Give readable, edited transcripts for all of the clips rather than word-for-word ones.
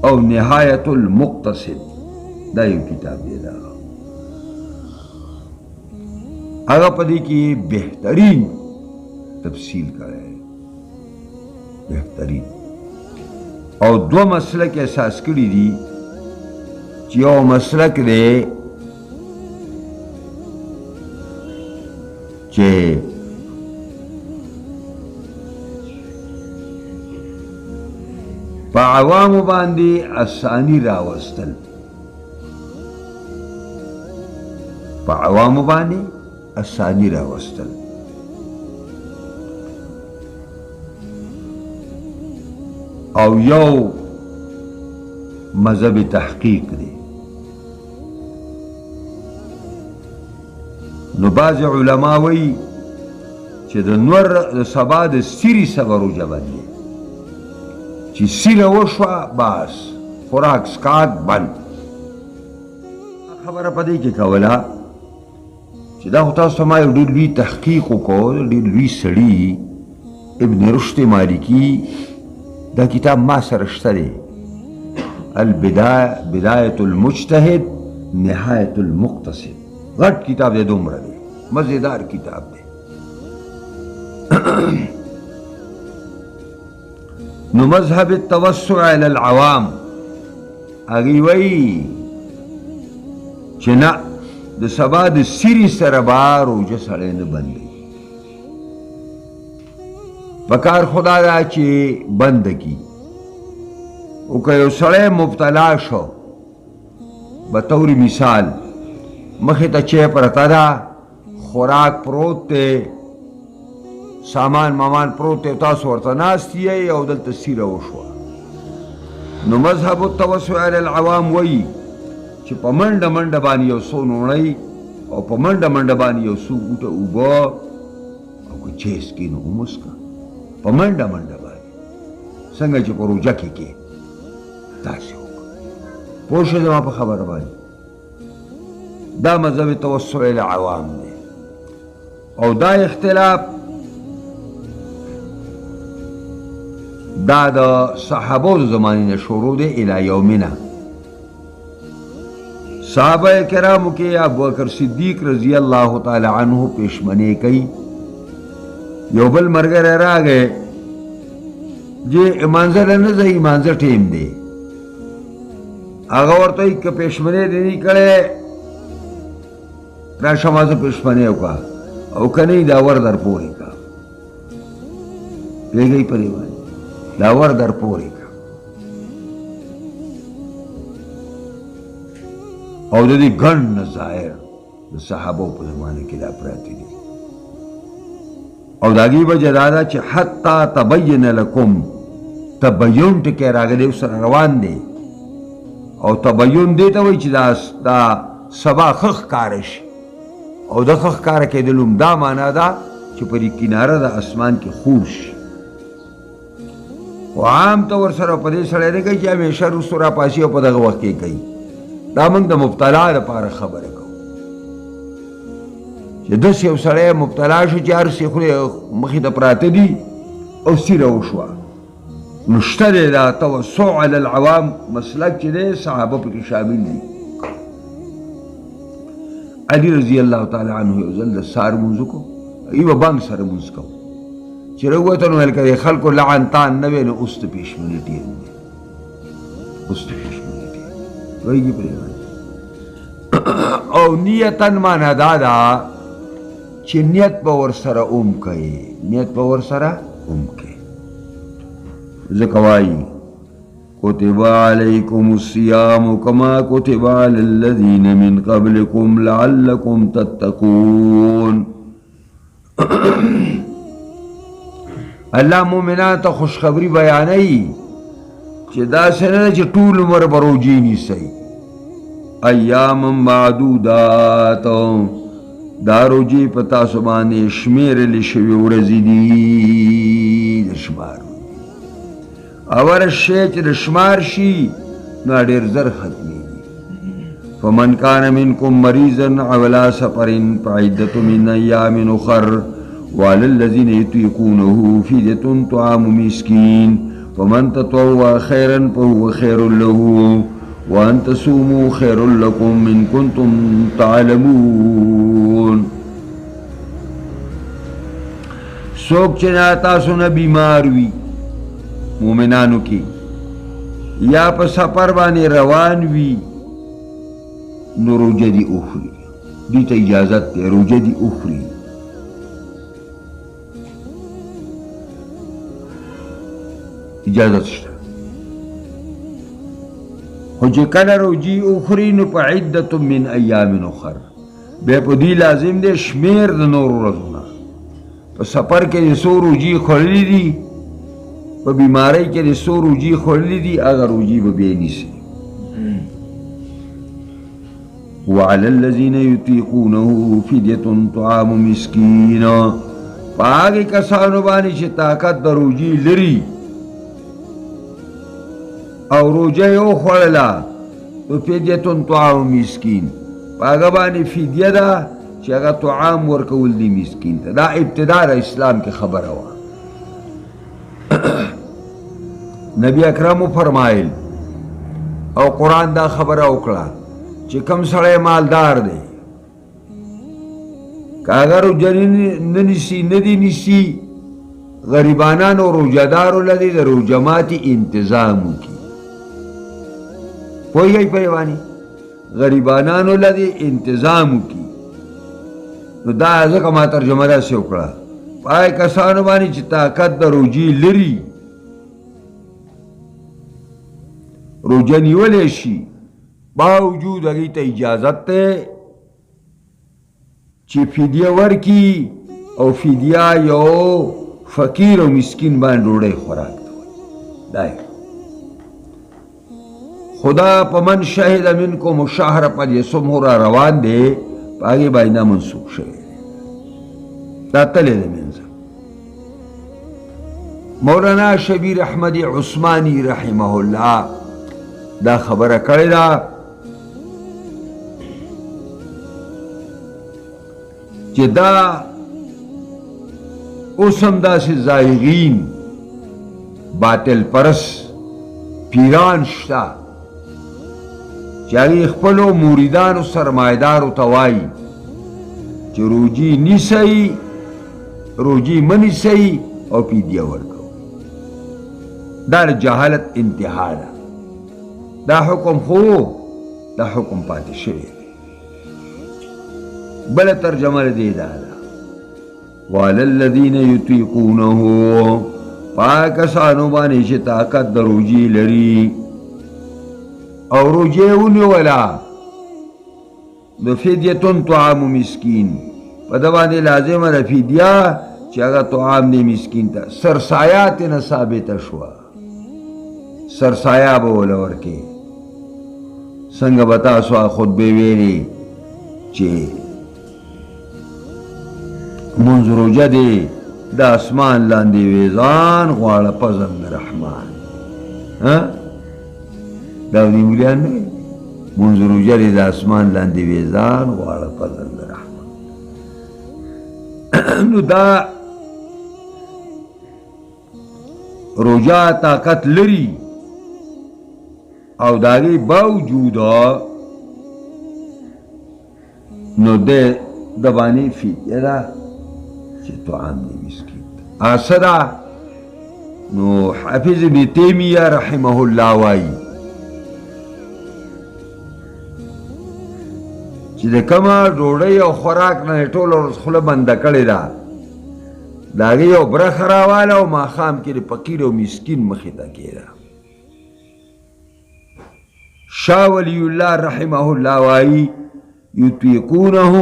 او نهایت المقتصد دا یو کتاب دی دا هغه پدې کې بهترین تفصیل کړی بهترین او دو مسلک احساس کړي دي چې یو مسلک دی چې په عوامو باندې اسانی راوستل په عوامو باندې اسانی راوستل او یو مذهب تحقیق دی نو بعض علما وایي چې د نور د سبا د سیري سبا روژه باندې چې سیره وشوه بس خوراک سکات بند خبره په دې کې کوله چې دا خو تاسو ما یو ډېر لوی تحقیق وکړو ډېر لوی سړي ابن رشد مالکي دا کتاب ما سره شته دی بدایة المجتهد نهایة المقتصد غټ کتاب دی دومره دی مزیدار کتاب دی نو مذهب التوسع الى العوام هغوی وایي چې نه د سبا د سیري سره به روژه سړی نه بندوي پکار خدا دا چې بند کي او که یو سړی مبتلا شو بطور مثال مخې ته چای پرته ده خوراک پروت دی سامان مامان پروت دی تاسو ورته ناست یې او دلته سیره وشوه نو مذهب التوسع علی العوام وایي چې په منډه منډه باندې یو څو نوڼۍ او په منډه منډه باندې یو څو ګوټه اوبه او که چای څکي نو هم وڅکه په منډه منډه باندې څنګه چې په روژه کې کې داسې وکړه پوه شوې زما په خبره باندې دا مذهب توسع الی عوام دی او دا اختلاف دا د صحابو د زمانې نه شروع دی الی یومنا صحابه کرامو کې ابوبکر صدیق رضی الله تعالی عنہ پیشمنی کوي یو بل ملګری راغی چې منظر نه ځي منظر ټیم دی هغه ورته وایي که پیشمنی دې نه کړی راشه ما زه پیشمنی وکړه او که نه دا ور در پورې کړه پوهېږئ په دې باندې دا ور در پورې کړه او د دې ګڼ نظایر د صحابو په زمانه کې دا پراته دي او د هغې وجه دا ده چې حتی تبین لکم تبین ټکی راغلی سره روان دی او تبین دې ته وایي چې دا سبا ښه ښکاره شي او د ښه ښکاره کېدلو هم دا معنا ده چې په دې کناره د اسمان کې خور شي خو عام طور سره په دې سړی نه کوي چې همیشه وروستو راپاسي او په دغه وخت کې کوي دا موږ د مبتلا لپاره خبره کوو چې داسې یو سړی مبتلا شو چې هر څه خولې مخې ته پراته دي او سیره وشوه نو شته دی دا توسع علی العوام مسلک چې دی صحابه پکې شامل دي علي رضی الله تعالی عنه یو ځل د سهار لمونځ وکړو ایوه بانګ سره لمونځ کوو چې راووتو نو ویل که د خلکو لعنتان نه وی نو اوس د پېشمني ټیم دی اوس د پېشمني ټیم پوهېږي پرې باندې او نیتن معنا دا ده چې نیت به ورسره اوم کوي نیت به ورسره اوم کوي ځکه وایي كتب عليكم الصيام كما كتب على الذين من قبلكم لعلكم تتقون الله مومنان ته خوشخبری بیانوي چې داسې نه ده چې ټول عمر به روژې نیسئ ایاما معدودات دا روژې په تاسو باندې شمېرلې شوې ورځې دي د شمار اور شی چې د شمار شي نو ډېر زر ختمېږي فمن کان منکم مریضا او علی سفر فعدة من ایام اخر وعلى الذين يطيقونه فدية طعام مسكين فمن تطوع خيرا فهو خير له وأن تصوموا خير لكم إن كنتم تعلمون. سوک چنا تاسو نه بیمار وي مومنانو کې یا په سفر باندې روان وي نو روجه دي اخري، دي ته اجازت دی روجه دي اخري. اجازت شته، خو چې کله روجي اخري نو په عدت من ایام اخر بیا په دې لازم دی شمیر د نورو ورځو نه. په سفر کې د څو روجي خوړلي دي، په بیمارۍ کې د څو روجي خوړلي دي، هغه روجي به بیا نیسي. وعلى الذين يطيقونه فدية طعام مسكين، په هغې کسانو باندې چې طاقت د روجي لري او روجه یې وخوړله نو فدیة طعام مسکین، په هغه باندې فدیه ده چې هغه طعام ورکول دي مسکین ته. دا ابتدا د اسلام کې خبره وه. نبی اکرم فرمایل او قرآن دا خبره وکړه چې کم سړی مالدار دی که هغه روجه نه نیسي نه دي نیسي، غریبانانو روجهدارو لدی د روجه ماتي انتظام وکړي. پوهیږئ پرې باندې غریبانانو لدی انتظام وکړي. نو دا ځکه ما ترجمه داسې وکړه په هغې کسانو باندې چې طاقت د روجې لري روجه نیولی شي، باوجود هغې ته اجازت دی چې فدیه ورکي او فدیه یو فقیر او مسکین باندې ډوډۍ خوراک ته وایي. خدا په من شهد منکم الشهر فلیصمه را روان دی، په هغې باندې دا منسوخ شوی دا تللی دی منځه. مولانا شبیر احمد عثماني رحمه الله دا خبره کړې ده چې دا اوس هم داسې زایغین باطل پرس پیران شته چې هغې خپلو موریدانو سرمایدارو ته وایي چې روجي نیسئ، روجي مه نیسئ او فدیه ورکوئ. دا د جهالت انتها ده. دا حکم خو دا حکم پاتې شوی دی. بله ترجمه د دې دا ده وعلى الذين يطيقونه، په هغه کسانو باندې چې طاقت د روجې لري او روجې ونیوله نو فدیة طعام مسکین، په ده باندې لازمه ده فدیه چې هغه طعام دی مسکین ته. سرسایه ترېنه ثابته شوه، سرسایه به وله ورکې. څنګه به تاسو خطبې ویلې چې منځ روجه دی د اسمان لاندې ویزان غواړه پزم د رحمان. دا دې مولیان نه منځ روجه دی د اسمان لاندې ویزان غواړه پزم د رحمان. نو دا روجه طاقت لري او د هغې باوجوده نو د باندې فدیه ده چې طعام دی مسکین ته. څه ده نو حافظ ابن تیمیه رحمه الله وایي چې د کومه ډوډۍ او خوراک نه یې ټوله ورځ خوله بنده کړې ده د هغې یو برخه راواله او ماښام کې د فقیر او مسکین مخې ته کېده. شاه ولی الله رحمه الله وایي یطیقونه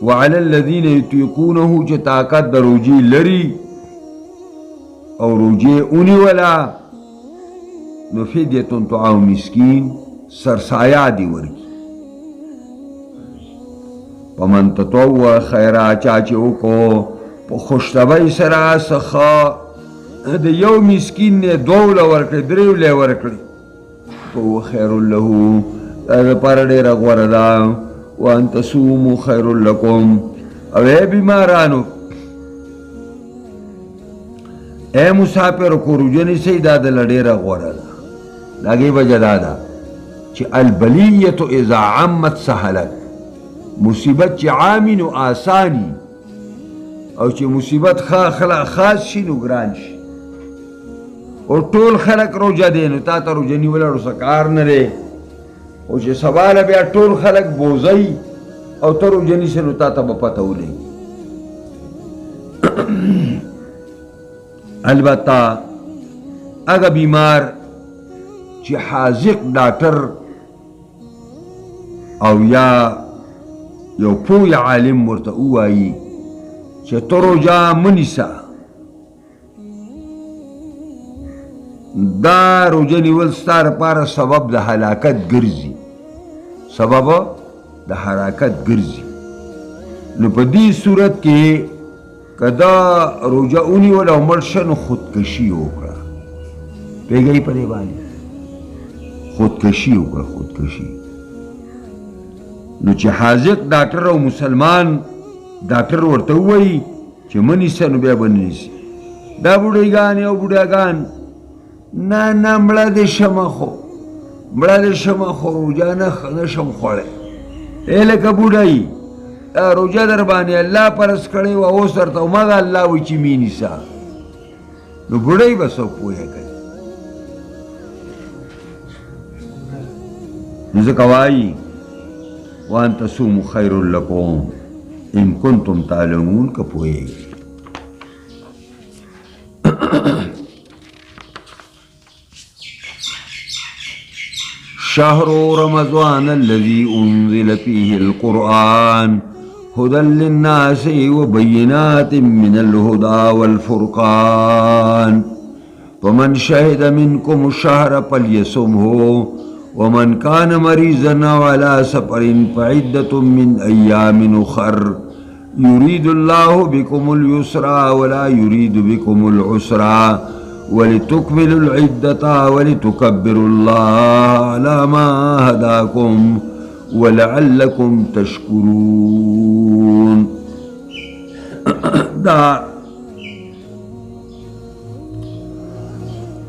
وعلى الذين يطيقونه چې طاقت د روجې لري او روجې ونیوله نو فدیة طعام مسکین، سرسایه دی ورکي. فمن تطوع خیره چا چې وکړو په خوشطبعۍ سره څخه د یو مسکین نه دوه وله ورکړي، درې وله یې ورکړي، فهو خیر له، دا دپاره ډېره غوره ده. وان تصوموا خیر لکم، او اے بیمارانو اے مسافر کو روجنی سی دا د لډیره غوړه ده داګي وجه دا ده چې البلیة اذا عمت سهلت مصیبت چې عامي نو آسانی او چې مصیبت خاص شي نو ګران شي او ټول خلک روجه دي نو تا ته روجه نیولو څه کار نه دی او چې سبا له بیا ټول خلک بوزي او ته روجه نیسې نو تا ته به پته ولګي البته هغه بیمار چې حاذق ډاکټر او یا یو پوه عالم ورته ووایي چې ته روژه مه نیسه دا روژه نیول ستا لپاره سبب د هلاکت ګرځي سبب د هلاکت ګرځي نو په دې صورت کې که دا روژه ونیول او مړ شه نو خودکشي وکړه پوهېږئ په دې باندې خودکشي وکړه خودکشي نو چې حاذق ډاکټر او مسلمان ډاکټر ورته ووایي چې مه نیسه نو بیا به نه نیسي دا بوډۍ او بوډاګان نه نه مړه دې شمه خو روژه نه شم خوړی ای لکه بوډۍ روژه در باندې الله فرض کړی وه اوس درته همغه الله وایي چې مې نیسه نو بوډۍ به څوک پوهه کوي نو ځکه وایي وان تصوموا خیر لکم ان کنتم تعلمون که پوهیږئ شهر رمضان الذي انزل فيه القرآن هدى للناس وبينات من الهدى والفرقان فمن شهد منكم الشهر فليصمه ومن كان مريضا أو على سفر فعدة من أيام أخر يريد الله بكم اليسر ولا يريد بكم العسر ولتكملوا العدة ولتكبروا الله على ما هداكم ولعلكم تشكرون دا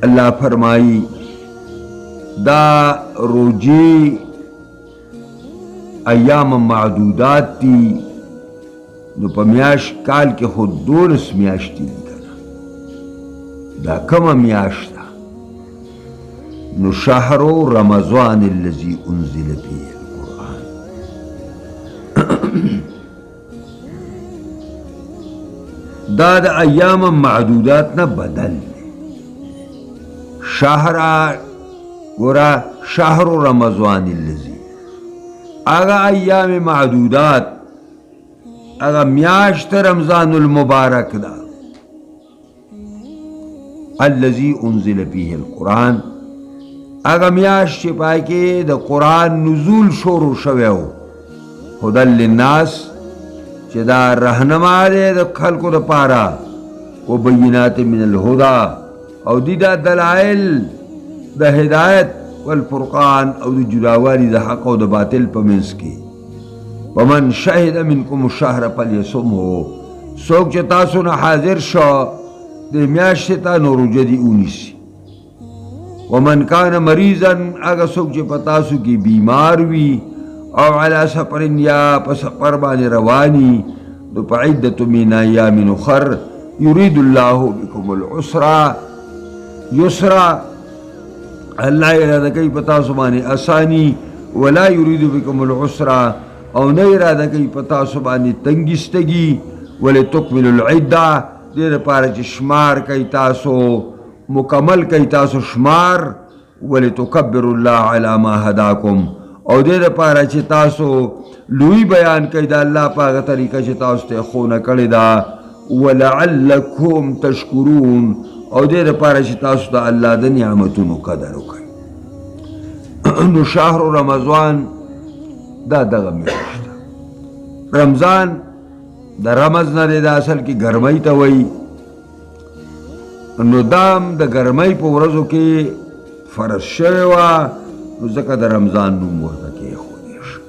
اللہ فرمائی دا روجی ایام معدودات تی نو پا میاش کال کے خود 12 میاشتی دی کنا دا کم میاشتا نو شهر رمضان الذي انزل فيه القرآن دا دا ایام معدودات نا بدل شهر گورا شهر رمضان الذي اگا ایام معدودات اگا میاشت رمضان المبارک دا الذي انزل فيه القرآن اگا میاشت چپائی کے دا قرآن نزول شروع شویو هدى للناس چه دا رہنما دے دا خلقو دا پارا و بینات من الهدى او دی دا دلائل دا ہدایت والفرقان او دا جداوالی دا حق او دا باطل پا منس کی ومن شهد منکم الشهر فلیصمه سوک چه تاسو نا حاضر شو دا میاشتا نو روجه دی اونیسی ومن کان مریضا اگا سوک چه پتاسو کی بیمار وی او علا سفر یا پا سفر بان روانی دو پا عدت من ایام اخر یرید اللہ بکم العسرہ یسرہ اللہ ارادہ کئی پتاسو بانی آسانی ولا یرید بکم العسرہ او نه اراده کوي په تاسو باندې تنګستګي ولې تکمل العده دې لپاره چې شمار کوي تاسو مکمل کوي تاسو شمار ولې تکبروا الله علی ما هداکم او دې لپاره چې تاسو لوی بیان کوي د الله په هغه طریقه چې تاسو ته ښوونه کړې ده ولعلکم تشکرون او دې لپاره چې تاسو د الله د نعمتونو قدر وکړئ نو شهر رمضان دا دغه میاشت رمضان د رمض نه دی دا اصل کې ګرمۍ ته وایي نو دام د ګرمۍ په ورځو کې فرض شوی وه نو ځکه د رمضان نوم ورته کېښودی شو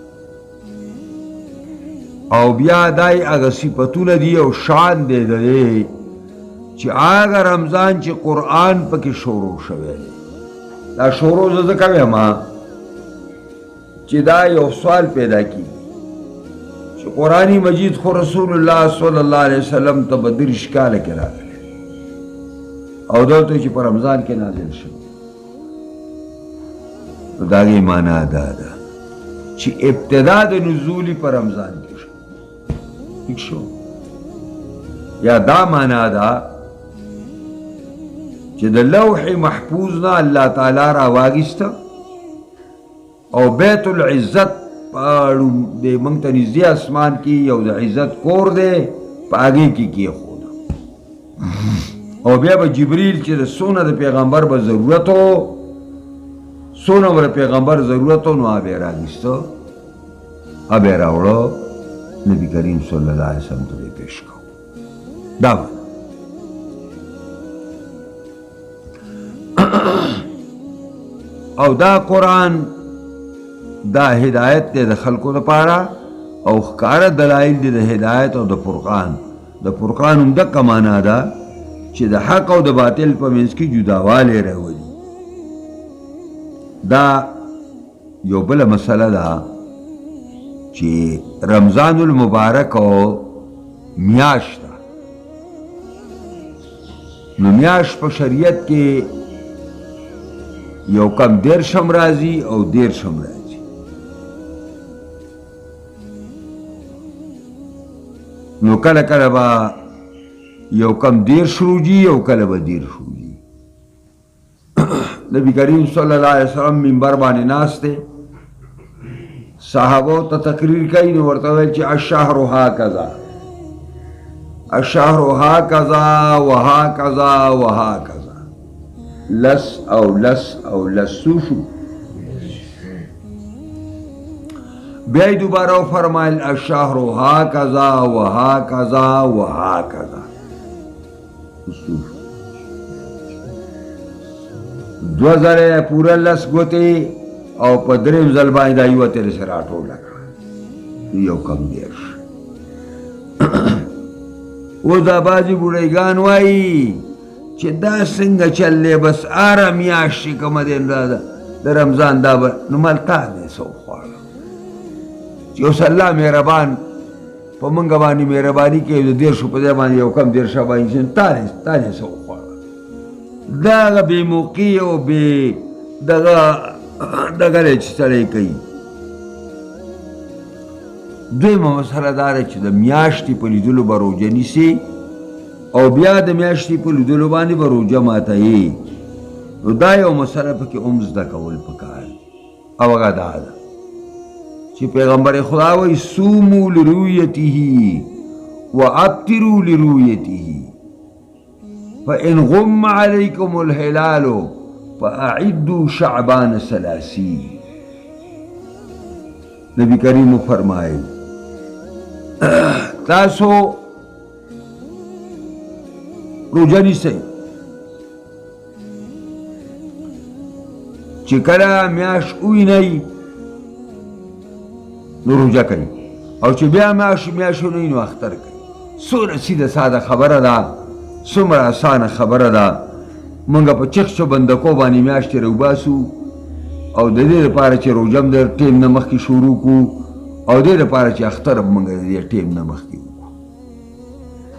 او بیا دای هغه صفتونه دي او شان دی د دې چې هغه رمضان چې قرآن پکې شروع شوی دی. دا شروع زه ځکه وایم چې دا یو سوال پیدا کېږي چې قرآن مجید خو رسول الله صلی الله علیه وسلم ته به 30 کاله کې راغلی او دلته چې په رمضان کې نازل شو. نو د هغې معنا دا ده چې ابتدا د نزولي په رمضان کې شو. ٹھیک شو؟ یا دا معنا ده چې د لوح محفوظ نه الله تعالی را واغیسته او بیت العزت پاړو د موږ ته نږدې اسمان کې یو د عزت کور دی په هغې کې کېښوده او بیا به جبریل چې د څونه د پیغمبر به ضرورت و څونه به د پیغمبر ضرورت و نو هغه به یې راغیسته هغه به یې راوړه نبي کریم صلی الله علیه وسلم ته به یې پېښ کړو. دا به او دا قرآن دا هدایت دی د خلکو دپاره او ښکاره دلایل دي د هدایت او د فرقان. د فرقان هم دقه معنا ده چې د حق او د باطل په منځ کې جداوالی راولي. دا یو بله مسله ده چې رمضان المبارک او میاشت ده. نو میاشت په شریعت کې یو کم 13 راځي او 13 راځي. نو کله کله به یو کم 13 روزي او کله به 13 روزي. نبی کریم صلی الله علیه وسلم منبر باندې ناست دی، صحابو ته تقریر کوي نو ورته ویل چې الشهر هکذا الشهر هکذا وهکذا وهکذا لس او لس او لسو شو. بیا دوباره فرمایل الشهر هکذا وهکذا وهکذا. دو زره پورا لس گوتی او په دریم ځل باندې دا یوه ترې سره راټوله کړه یو کم 13. اوس دا بعضې بوډیګان وایي چې دا څنګه چل دی بس اره میاشت چې کومه دی د رمضان دا به نو ملتا دی څه وخواړه چې اوس الله مهربان په موږ باندې مهرباني کوي د 13 په ځای باندې یو کم 13 باندې چې تا دې څه وخواړه. دا هغه بې موقع او بې دغه دی چې سړی کوي. دویمه مسله دا ده چې د میاشتې په لیدلو به روژه نیسي او بیا د میاشتې په لیدلو باندې به روژه ماتوي. نو دا یو مسله پکې هم زده کول پکار دي او هغه دا ده چې پیغمبر خدا وایي صوموا لرؤیته وابتروا لرؤیته فإن غم علیکم الهلال فأعدوا شعبان 30. نبی کریم فرمایل تاسو روژه نیسئ چې کله میاشت ووینئ نو روژه کوي او چې بیا میاشت ونه نو اختر کوي. څومره سیده ساده خبره ده، څومره اسانه خبره ده. مونږ په چخچو بندکو باندې میاشتې راوباسو او د دې لپاره چې روژه هم د ټیم نه مخکې شروع کړو او دې لپاره چې اختر هم مونږ د دې ټیم نه مخکې وکړو.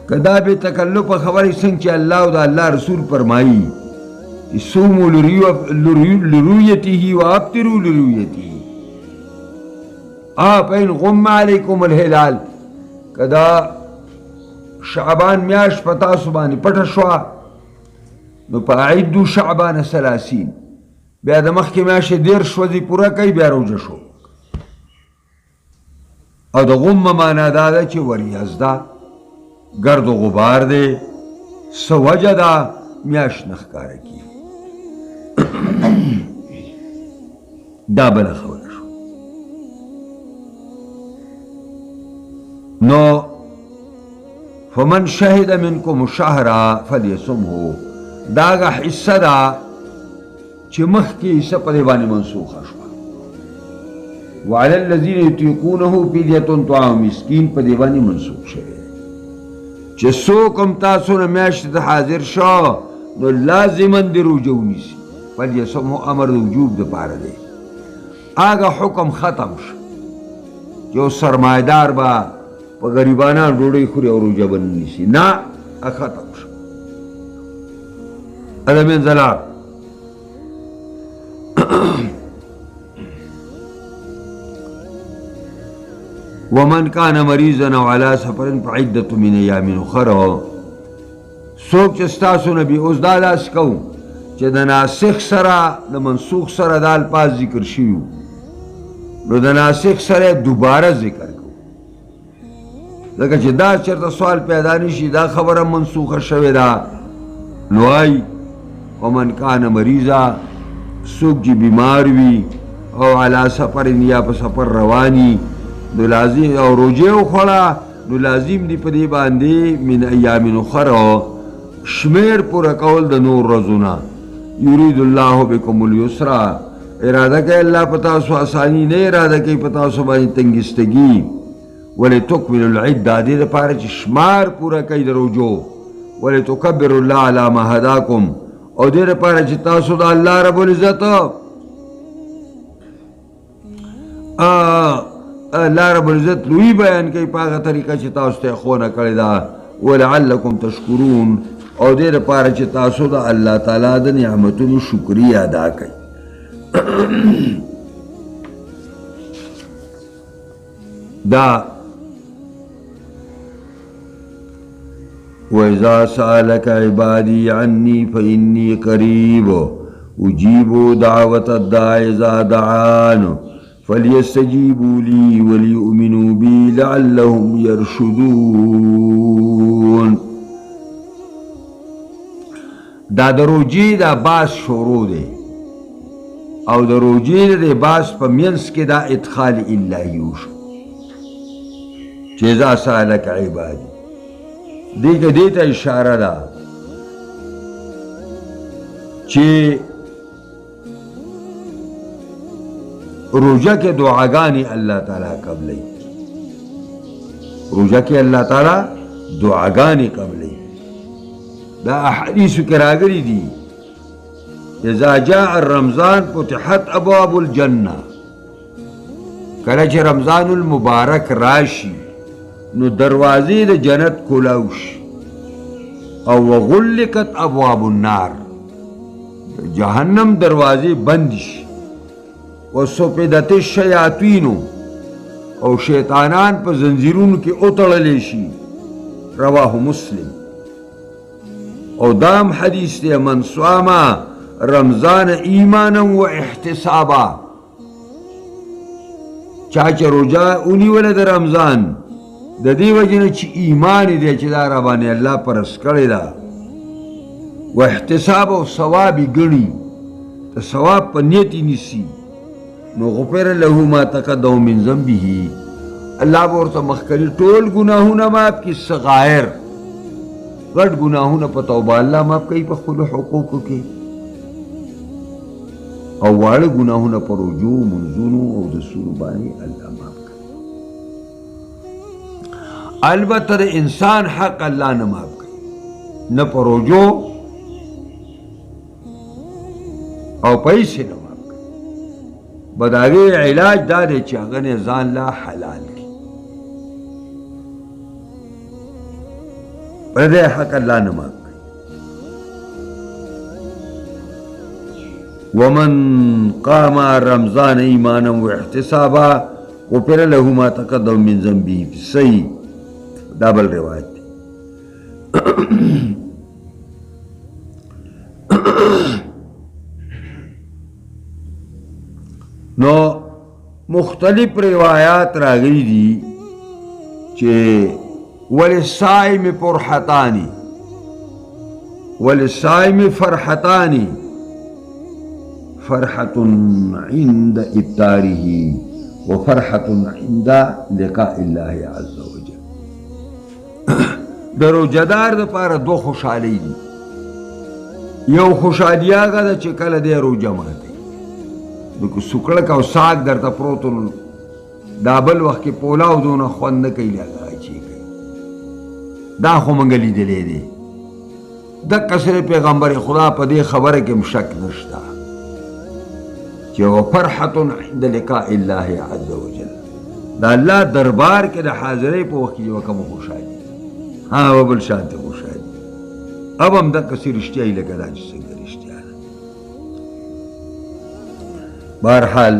که دا بې تکلفه خبرې څنګه چې الله او د الله رسول فرمایي چې صوموا لرؤیته وابتروا لرؤیته فإن غم علیکم الهلال، که دا شعبان میاشت په تاسو باندې پټه شوه نو فأعدوا شعبان 30، بیا د مخکې میاشتې 13 ورځې پوره کوي بیا روژه شو. او د غم معنا دا ده چې وریځ ده، ګرد و غبار دی، څه وجه ده میاشت نه ښکاره کېږي. دا بله خبره شو. نو فمن شهد منکم الشهر فلیصمه، دا هغه حصه ده چې مخکې حصه په دې باندې منسوخه شوه. وعلى الذين يطيقونه فدية طعام مسكين په دې باندې منسوخ شوی چې څوک هم تاسو نه میاشتې ته حاضر شو نو لازما دې روژه ونیسي فلیصمه امر د وجوب دپاره دی هغه حکم ختم شو چې یو سرمایدار به په غریبانان ډوډۍ خوري او روژه به نه نیسي نه ختم شو هذا من ذلك ومن كان مريضا او على سفر فعدة من ايام اخرى څوک چې ستاسو نه بي اوس دا لاس کوو چې د ناسخ سره د منسوخ سره دا الفاظ ذکر شوي نو د ناسخ سره دوباره ذکر کوو ځکه چې دا چېرته سوال پیدا نه شي دا خبره منسوخه شوې ده نو وایي ومن کان مریضا څوک چې بیمار وي او علی سفر یا په سفر رواني نو لازم او روژه وخوړه نو لازم دي په دې باندې من ایام اخرى شمیر پوره کول د نور ورځونه یرید الله بكم اليسر اراده کوي الله په تاسو اساني نه اراده کوي په تاسو باندې تنګستګي ولتکملوا العده دې لپاره چې شمار پوره کوي د روژو ولتکبروا الله على ما هداكم او دې لپاره چې تاسو د الله رب العزت الله رب العزت لوی بیان کوي په هغه طریقه چې تاسو ته ښوونه کړې ده ولعلکم تشکرون او دې لپاره چې تاسو د الله تعالی د نعمتونو شکریا ادا کړئ دا وإذا سألك عبادي عني فإني قريب أجيب دعوة الداعي إذا دعان فليستجيبوا لي وليؤمنوا بي لعلهم يرشدون دا د روژې دا باس شروع دی او د روژې د باس په منځ کې دا ادخال الهي وشو چې اذا سألك عبادي دې ته اشاره ده چې روژه کې دعاګانې الله تعالی قبلوي روژه کې الله تعالی دعاګانې قبلوي دا احادیثو کې راغلي دي اذا جاء الرمضان فتحت ابواب الجنه کله چې رمضان المبارک راشي نو دروازې د جنت کولاو شي او وغلقت ابواب النار جهنم دروازې بند شي وصفدت الشیاطین او شیطانان په زنجیرونو کې اوتړلی شي رواه مسلم او دام حدیث دی من صام رمضان ایمانا و احتسابا چا چې روژه ونیوله د رمضان د دې وجې نه چې ایمان دی چې دا را باندې الله پرس کړې ده و احتساب او ثواب یې ګڼي د ثواب په نیت یې نیسي نو غفر له ما تقدم من ذنبه الله به ورته مخکې ټول ګناهونه معاف کړي صغایر غټ ګناهونه په توبه الله معاف کوي په خپلو حقوقو کې او واړه ګناهونه په روژو منځونو او دسونو باندې الله معاف کوي البته د انسان حق الله نه معاف کوي نه په روژو او پیسې نه معاف کوي بد هغې علاج دا دی چې هغه نه ځان لا حلال کړي په دې حق الله نه معاف کوي ومن قام رمضان ایمانا واحتسابا غفر له ما تقدم من ذنبه صحیح دا بل روایت دی نو مختلف روایات راغلي دي چې وللصائم فرحتان فرحة عند إفطاره وفرحة عند لقاء الله عز وجل د روژهدار دپاره دو خوشحالۍ دي یو خوشحالي هغه ده چې کله دی روژه ماتوي نو که سوکړک او ساګ درته پروت دا بل وخت کې پولاو دونه خوند نه کوي لکه چې کوي دا خو موږ لیدلی دی دقه سره پیغمبر خدا په دې خبره کې هم شک نشته چې وفرحة عند لقاء الله عز وجل دا الله دربار کې د حاضرۍ په وخت کې یوه کومه خوشحالي ها و بل شانتې خوشحالي اب هم دقسې رښتیا یي لکه دا چې څنګه رښتیا ده بهرحال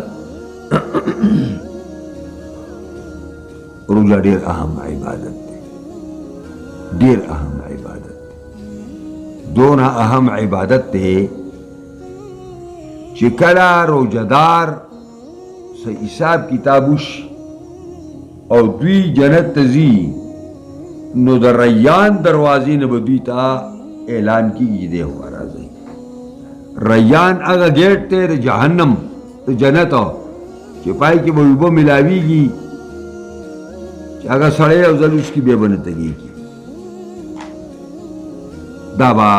روژه ډېر اهم عبادت دی ډېر اهم عبادت دی دونه اهم عبادت دی چې کله روژهدار څه حساب کتاب وشي او دوی جنت ته ځي نو د ریان دروازې نه به دوی ته اعلان کېږي دی خوا راځئ ریان هغه ګیټ دی د جهنم د جنت چې پای کې به اوبه ملاویږي چې هغه سړی او ځل اوس کې بیا به نه تګېږي دا به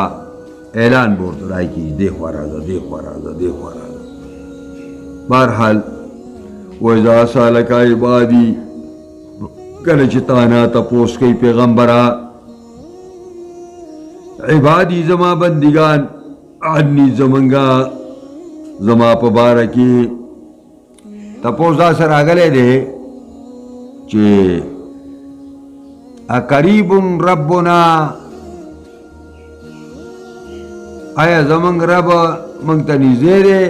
اعلان به ورته دای کېږي دی خوا راځه دی خوا راځه دی خوا راځه بهرحال وإذا سألك عبادي کله چې تانا تپوس کوي پیغمبره عبادي زما بندگان عني زمنګا زما په باره کې تپوس دا سره راغلی دی چې اقریب ربنا آیا زمنګ رب موږ ته نږدې دی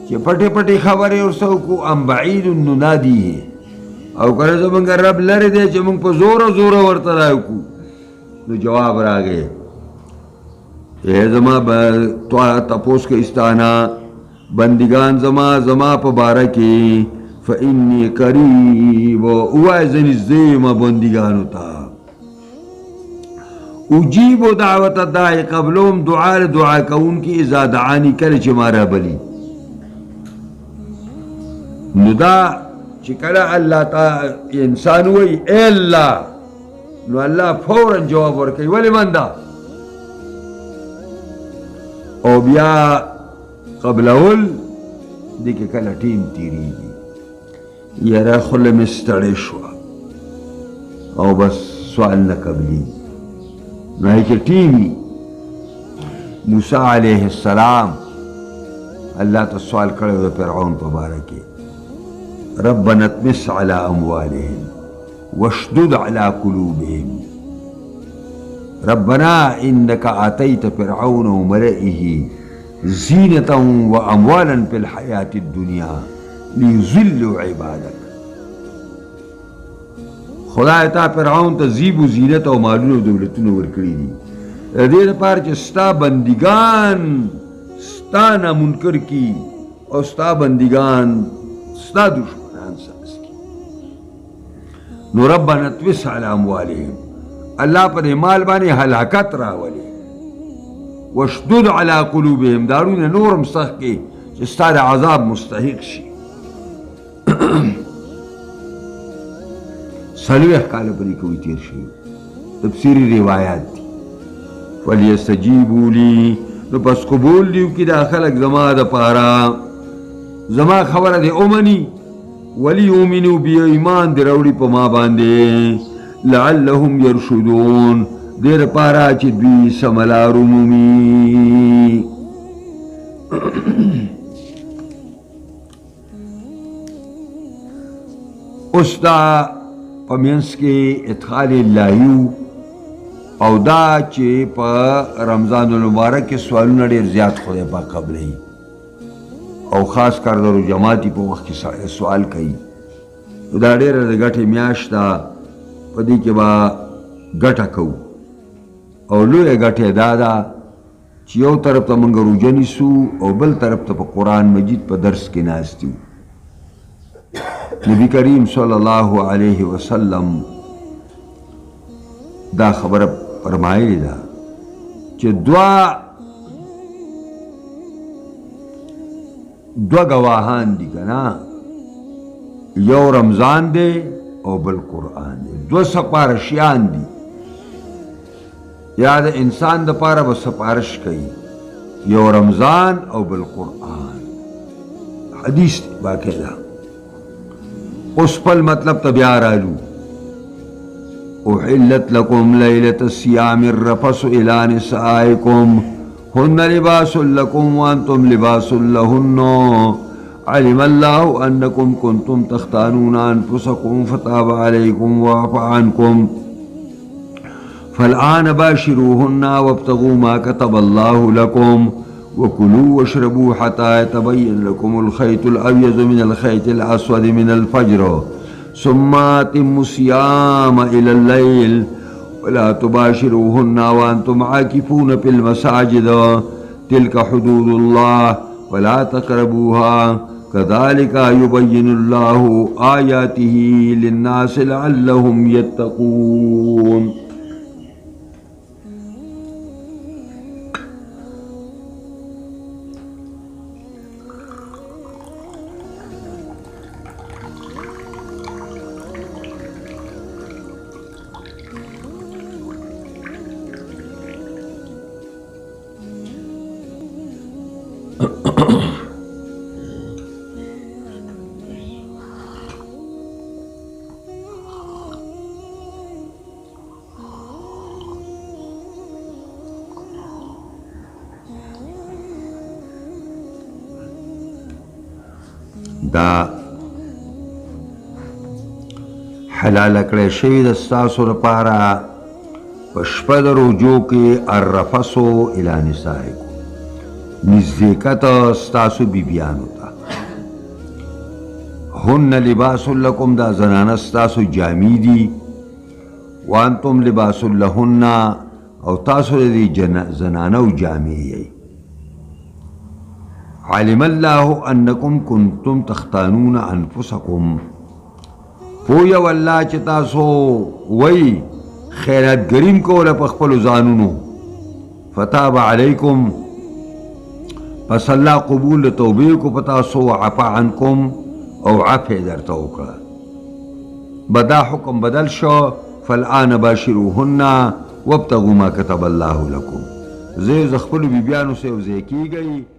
چې پټې پټې خبرې ورسه وکړو ام بعید ننادیه او کله زمونږ رب لرې دی چې موږ په زوره زوره ورته راوکړو نو جواب راغی ای زما تپوس کوي ستانه بندگان زما په باره کې فإني قریب ووایه زه نږدې یم بندګانو ته اجیب دعوت الداعی قبلهم دعا کوونکي اذا دعانی کله چې ما رابلي نو دا چې کله الله تعالی انسان وایي ای الله نو الله فورا جواب ورکوي ولې بنده او بیا قبلول دې کې کله ټیم تېرېږي یاره خوله مې ستړې شوه او بس سوال نه قبلېږي نو هغې کې ټیم وي موسی علیه السلام الله ته سوال کړی د فرعون په باره کې ربنا اطمس على أموالهم واشدد على قلوبهم ربنا إنك آتيت فرعون وملئه زينة وأموالا في الحياة الدنيا ليضلوا عبادك خدای تا فرعون ته زیب و زینت او مالونه او دولتونه ورکړي دي د دې لپاره چې ستا بندګان ستا نه منکر کی او ستا بندګان ستا دشمن نو ربنا اطمس على اموالهم الله پر مال باندې هلاکت راولي واشدد على قلوبهم دارونه نورم سخت کې چې ستاره عذاب مستحق شي سلوح کاله پرې کوي تیر شي تفسیری روایات دي فلیستجیبوا لي نو پس قبول دیو کې دا خلک زما د پاره زما خبره دی اومني وَلِيُؤْمِنُوا بِإِيمَانِ دې راوړي په ما باندې لعلهم يرشدون دې لپاره چې دوی سمه لار ومومي اوس دا په منځ کې ادخال الهي او دا چې په رمضان المبارک کې سوالونه ډېر زیات خدای پاک قبلوي او خاص کار د جماعتي په وخت کې سوال کوي دا ډېره د ګټې میاشت ده په دې کې به ګټه کوو او لویه ګټه دا ده چې یو طرف ته موږ روژه نیسو او بل طرف ته په قرآن مجید په درس کې ناست یو نبی کریم صلی الله علیه وسلم دا خبره فرمایلی ده چې دو گواهان دی کنا یو رمضان دی او بل قرآن دی دو سپارشیان دی یا د انسان د پاره به سپارش کوي یو رمضان او بل قرآن حدیث دی باقاعده اس پل مطلب تبیا رالو احلت لکم لیلت الصیام الرفس الى نسائکم هن لباس لکم وانتم لباس لہن علم اللہ انکم کنتم تختانون انفسکم فتاب علیکم وعفى عنکم فالآن باشروهن وابتغوا ما كتب الله لكم وكلوا واشربوا حتى يتبين لكم الخيط الأبيض من الخيط الأسود من الفجر ثم أتموا الصيام إلى الليل ولا تباشروهن وأنتم عاكفون في المساجد تلك حدود الله ولا تقربوها كذلك يبين الله آياته للناس لعلهم يتقون. دا حلال کړی شوي د ستاسو لپاره په شپه د روجو کې الرفسو الی نسائکم نزدېکت ستاسو بیبیانو ته هن لباس لکم دا زنانه ستاسو جامې دي وانتم لباس لهن او تاسو د دې زنانو جامې یئ علم الله انکم کنتم تختانون انفسکم پویا والله چې تاسو وی خیرات گریم کوله په خپلو ځانونو فتاب علیکم پس الله قبول د توبې کو په تاسو وعفى عنکم او عفو درته وکړه بدا حکم بدل شو فالآن باشروهن وابتغوا ما كتب الله لكم زه خپلو بیبیانو سره یو ځای کیږئ